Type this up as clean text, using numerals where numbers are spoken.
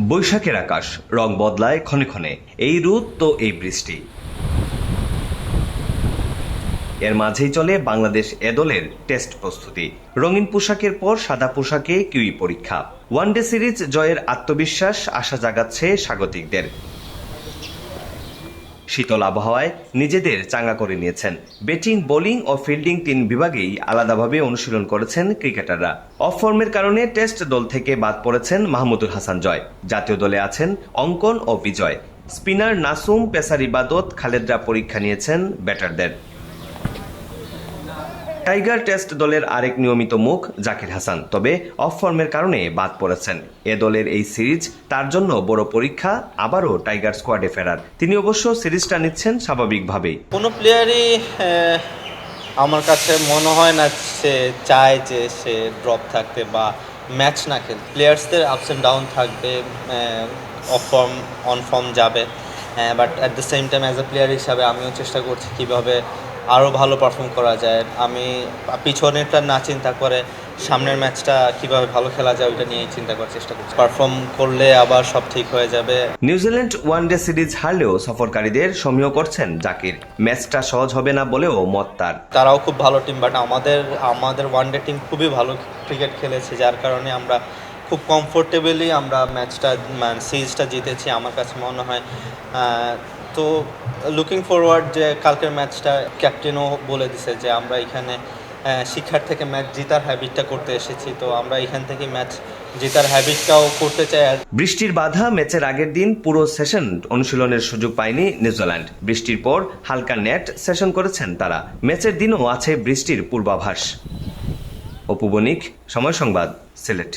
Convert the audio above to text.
বৈশাখের আকাশ রং বদলায় ক্ষণে ক্ষণে, এই রোদ তো এই বৃষ্টি। এর মাঝেই চলে বাংলাদেশ এ দলের টেস্ট প্রস্তুতি। রঙিন পোশাকের পর সাদা পোশাকে কিউই পরীক্ষা। ওয়ানডে সিরিজ জয়ের আত্মবিশ্বাস আশা জাগাচ্ছে স্বাগতিকদের। শীতল আবহাওয়ায় নিজেদের চাঙ্গা করে নিয়েছেন। ব্যাটিং, বোলিং ও ফিল্ডিং ৩ বিভাগেই আলাদাভাবে অনুশীলন করেছেন ক্রিকেটাররা। অফ ফর্মের কারণে টেস্ট দল থেকে বাদ পড়েছেন মাহমুদুল হাসান জয়। জাতীয় দলে আছেন অঙ্কন ও বিজয়। স্পিনার নাসুম, পেসার ইবাদত, খালেদরা পরীক্ষা নিয়েছেন ব্যাটারদের। টাইগার টেস্ট দলের আরেক নিয়মিত মুখ জাকির হাসান, তবে অফ ফর্মের কারণে বাদ পড়েছেন। এ দলের এই সিরিজ তার জন্য বড় পরীক্ষা, আবারও টাইগার স্কোয়াডে ফেরার। তিনি অবশ্য সিরিজটা নিচ্ছেন স্বাভাবিকভাবেই। কোনো প্লেয়ারই আমার কাছে মনে হয় না সে চায় যে সে ড্রপ থাকতে বা ম্যাচ না খেলতে। প্লেয়ার্সদের আপস অ্যান্ড ডাউন থাকবে, অফ ফর্ম অন ফর্ম যাবে, but at the same time as a player হিসাবে আমিও চেষ্টা করছি কীভাবে আরও ভালো পারফর্ম করা যায়। আমি পিছনেরটা না চিন্তা করে সামনের ম্যাচটা কিভাবে ভালো খেলা যায় ওইটা নিয়েই চিন্তা করার চেষ্টা করছি। পারফর্ম করলে আবার সব ঠিক হয়ে যাবে। নিউজিল্যান্ড ওয়ানডে সিরিজ হারলেও সফরকারীদের সমীহ করছেন জাকির। ম্যাচটা সহজ হবে না বলেও মত তার। তারাও খুব ভালো টিম, বাট আমাদের ওয়ানডে টিম খুবই ভালো ক্রিকেট খেলেছে, যার কারণে আমরা খুব কমফোর্টেবলি আমরা ম্যাচটা সিরিজটা জিতেছি আমার কাছে মনে হয়। তো লুকিং ফরওয়ার্ড যে কালকের ম্যাচটা ক্যাপ্টেনও বলে দিছে যে আমরা এখানে শিক্ষার থেকে ম্যাচ জেতার হ্যাবিটটা করতে এসেছি, তো আমরা এখান থেকে ম্যাচ জেতার হ্যাবিটটাও করতে চাই। বৃষ্টির বাধা ম্যাচের আগের দিন পুরো সেশন অনুশীলনের সুযোগ পায়নি নিউজিল্যান্ড। বৃষ্টির পর হালকা নেট সেশন করেছেন তারা। ম্যাচের দিনও আছে বৃষ্টির পূর্বাভাস। অপু বণিক, সময় সংবাদ, সিলেট।